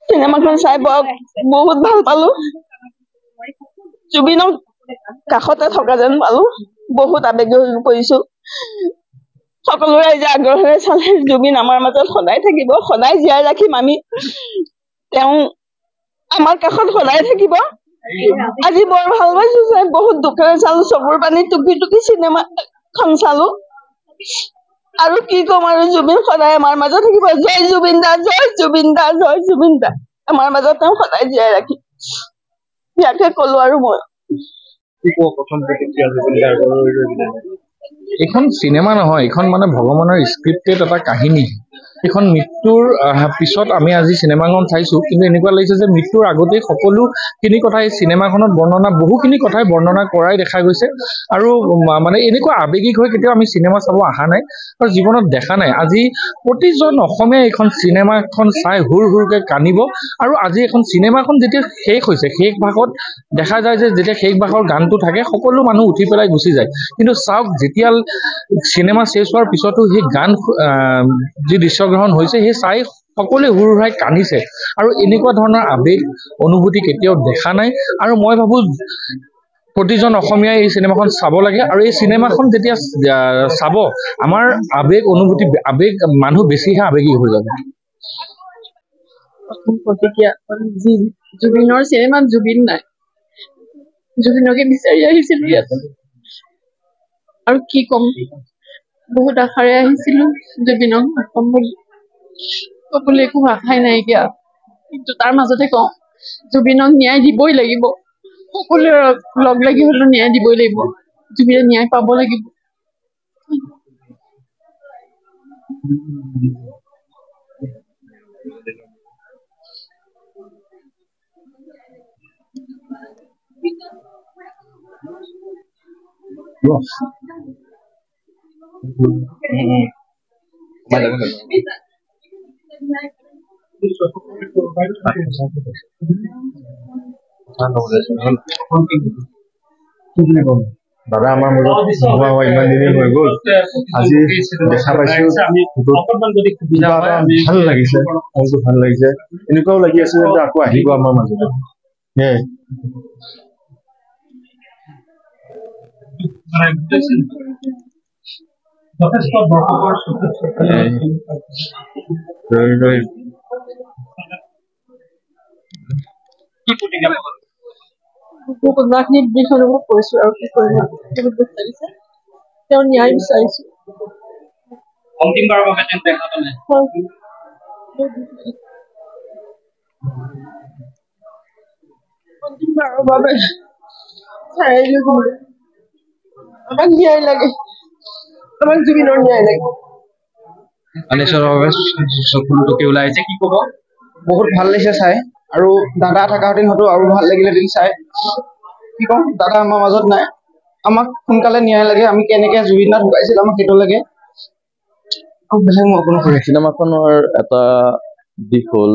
চিনেমাখন চাই বহুত ভাল পালো। জুবিনক কাষতে থকা যেন পালো। বহুত আবেগী হৈ পৰিছো। সকলো ৰাইজে আগ্ৰহেৰে চালে জুবিন আমাৰ মাজত সদায় থাকিব, সদায় জীয়াই ৰাখিম আমি। তেওঁ আমাৰ কাষত সদায় থাকিব। আজি বৰ ভাল পাইছো চাই, বহুত দুখেৰে চালো, চকুৰ পানী টুকি টুকি চিনেমাখন চালো। আৰু কি কম, আৰু জুবিন সদায় আমাৰ মাজত থাকিব। জয় জুবিন দা, জয় জুবিন দা, জয় জুবিন দা। আমাৰ মাজত তেওঁ সদায় জীয়াই ৰাখিম, ইয়াকে কলো। আৰু মই এখন চিনেমা নহয়, এখন মানে ভগৱানৰ স্ক্ৰিপ্টেড এটা কাহিনী। এখন মৃত্যুৰ পিছত আমি আজি চিনেমাখন চাইছো, কিন্তু এনেকুৱা লাগিছে যে মৃত্যুৰ আগতেই সকলোখিনি কথাই চিনেমাখনত বহুখিনি কথাই বৰ্ণনা কৰাই দেখা গৈছে। আৰু মানে এনেকুৱা আৱেগিক হৈ কেতিয়াও আমি চিনেমা চাব অহা নাই আৰু জীৱনত দেখা নাই। আজি প্ৰতিজন অসমীয়াই এইখন চিনেমাখন চাই হুৰ হুৰকে কান্দিব। আৰু আজি এখন চিনেমাখন যেতিয়া শেষ হৈছে, শেষ ভাগত দেখা যায় যে যেতিয়া শেষ ভাগৰ গানটো থাকে, সকলো মানুহ উঠি পেলাই গুচি যায়। কিন্তু চাওক, যেতিয়া চিনেমা শেষ হোৱাৰ পিছতো সেই গান যি দৃশ্যগ্ৰহণ হৈছে, সেই চাই সকলোৱে হুৰ হুৰাই কান্দিছে। আৰু এনেকুৱা ধৰণৰ আৱেগ অনুভূতি কেতিয়াও দেখা নাই। আৰু মই ভাবো প্ৰতিজন অসমীয়াই এই চিনেমাখন চাব লাগে। আৰু এই চিনেমাখন যেতিয়া চাব, আমাৰ মানুহ বেছিহে আৱেগিক হৈ যাব। প্ৰতিক্ৰিয়া, জুবিনৰ চিনেমাত জুবিন নাই, জুবিনকে বিচাৰি আহিছিলো ইয়াতে। আৰু কি কম, বহুত আশাৰে আহিছিলো জুবিনক কম বুলি, কবলৈ একো ভাষাই নাইকিয়া। কিন্তু তাৰ মাজতে কওঁ, জুবিনক ন্যায় দিবই লাগিব। সকলোৱে লগ লাগি হলেও ন্যায় দিবই লাগিব। জুবিনে ন্যায় পাব লাগিব। দাদা আমাৰ মাজত ইমান দিনে হৈ গ'ল, আজি দেখা পাইছো, ভাল লাগিছে, মনটো ভাল লাগিছে। এনেকুৱাও লাগি আছে যে আকৌ আহিব আমাৰ মাজলৈ। কৰিছো আৰু কি কৰিম, বহুত দুখ লাগিছে। তেওঁ ন্যায় বিচাৰিছো। অন্তিমবাৰৰ বাবে তেওঁক দেখা পালে। অন্তিমবাৰৰ বাবে আমাক ন্যায় লাগে, আমাক জুবিনৰ ন্যায় লাগে। চকুলটুকি ওলাইছে, কি কব? বহুত ভাল লাগিছে চাই। আৰু দাদা থকাহেঁতেন হয়তো আৰু ভাল লাগিলেহেঁতেন চাই। কি কম, দাদা আমাৰ মাজত নাই। আমাক সোনকালে ন্যায় লাগে। আমি কেনেকে জুবিন দা ঢুকাইছিল, আমাক সেইটো লাগে। চিনেমাখনৰ এটা দিশ হ'ল,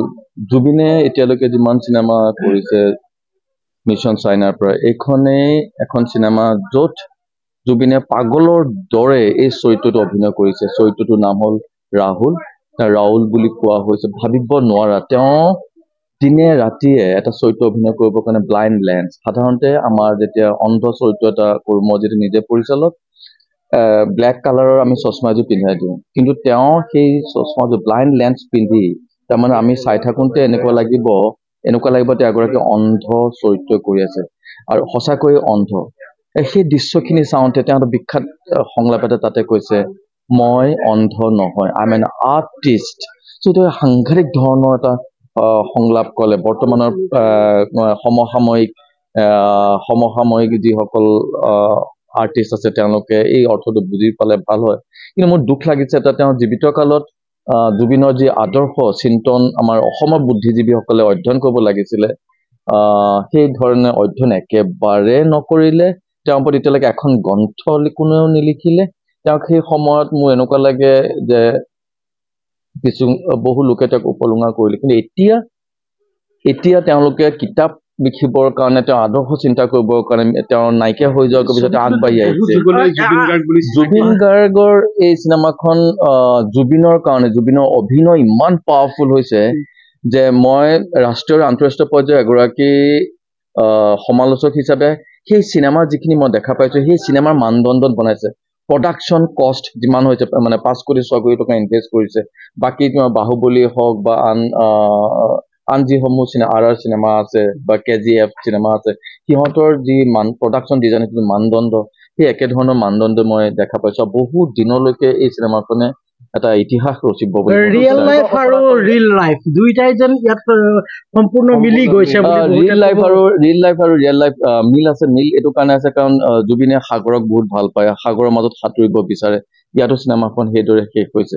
জুবিনে এতিয়ালৈকে যিমান চিনেমা কৰিছে মিছন চাইনাৰ পৰা, এইখনেই এখন চিনেমা য'ত জুবিনে পাগলৰ দৰে এই চৰিত্ৰটো অভিনয় কৰিছে। চৰিত্ৰটোৰ নাম হ'ল ৰাহুল বুলি কোৱা হৈছে। ভাবিব নোৱাৰা, তেওঁ দিনে ৰাতিয়ে এটা চৰিত্ৰ অভিনয় কৰিবৰ কাৰণে ব্লাইণ্ড লেন্স। সাধাৰণতে আমাৰ যেতিয়া অন্ধ চৰিত্ৰ এটা কৰো, মই যেতিয়া নিজে পৰিচালক, ব্লেক কালাৰৰ আমি চশমা এযোৰ পিন্ধাই দিওঁ। কিন্তু তেওঁ সেই চশমাযোৰ ব্লাইণ্ড লেন্স পিন্ধি, তাৰমানে আমি চাই থাকোঁতে এনেকুৱা লাগিব তেওঁ এগৰাকী অন্ধ চৰিত্ৰ কৰি আছে, আৰু সঁচাকৈয়ে অন্ধ। সেই দৃশ্যখিনি চাওঁতে তেওঁ এটা বিখ্যাত সংলাপ এটা তাতে কৈছে, মই অন্ধ নহয়, আই এম এন আৰ্টিষ্ট। চ' সাংঘাতিক ধৰণৰ এটা সংলাপ ক'লে। বৰ্তমানৰ সমসাময়িক যিসকল আৰ্টিষ্ট আছে, তেওঁলোকে এই অৰ্থটো বুজি পালে ভাল হয়। কিন্তু মোৰ দুখ লাগিছে, এটা তেওঁ জীৱিত কালত জুবিনৰ যি আদৰ্শ চিন্তন আমাৰ অসমৰ বুদ্ধিজীৱীসকলে অধ্যয়ন কৰিব লাগিছিলে, সেই ধৰণে অধ্যয়ন একেবাৰে নকৰিলে। তেওঁৰ ওপৰত এতিয়ালৈকে এখন গ্ৰন্থ কোনেও নিলিখিলে। তেওঁক সেই সময়ত মোৰ এনেকুৱা লাগে যে বহু লোকে তেওঁক উপলুঙা কৰিলে। কিন্তু এতিয়া তেওঁলোকে কিতাপ লিখিবৰ কাৰণে, তেওঁৰ আদৰ্শ চিন্তা কৰিবৰ কাৰণে তেওঁ নাইকিয়া হৈ যোৱাৰ পিছতে আগবাঢ়ি আহিছে। জুবিন গাৰ্গৰ এই চিনেমাখন জুবিনৰ কাৰণে, জুবিনৰ অভিনয় ইমান পাৱাৰফুল হৈছে যে মই ৰাষ্ট্ৰীয় আৰু আন্তঃৰাষ্ট্ৰীয় পৰ্যায়ৰ এগৰাকী সমালোচক হিচাপে সেই চিনেমাৰ যিখিনি মই দেখা পাইছোঁ সেই চিনেমাৰ মানদণ্ডত বনাইছে প্ৰডাকশ্যন কষ্ট যিমান হৈছে মানে 5 কোটি 6 কোটি টকা ইনভেষ্ট কৰিছে বাকী তোমাৰ বাহুবলী হওক বা আন যিসমূহ RR চিনেমা আছে বা KGF চিনেমা আছে সিহঁতৰ যি প্ৰডাকশ্যন ডিজাইন মানদণ্ড সেই একেধৰণৰ মানদণ্ড মই দেখা পাইছোঁ বহুত দিনলৈকে এই চিনেমাখনে এটা ইতিহাস ৰচিব বুলি ৰিয়েল লাইফ আৰু ৰিল লাইফ দুইটাই যেন ইয়াত সম্পূৰ্ণ মিলি গৈছে ৰিয়েল লাইফ আৰু ৰিয়েল লাইফ মিল আছে মিল এইটো কাৰণে আছে কাৰণ জুবিনে সাগৰক বহুত ভাল পায় সাগৰৰ মাজত সাঁতুৰিব বিচাৰে ইয়াতো চিনেমাখন সেইদৰে শেষ হৈছে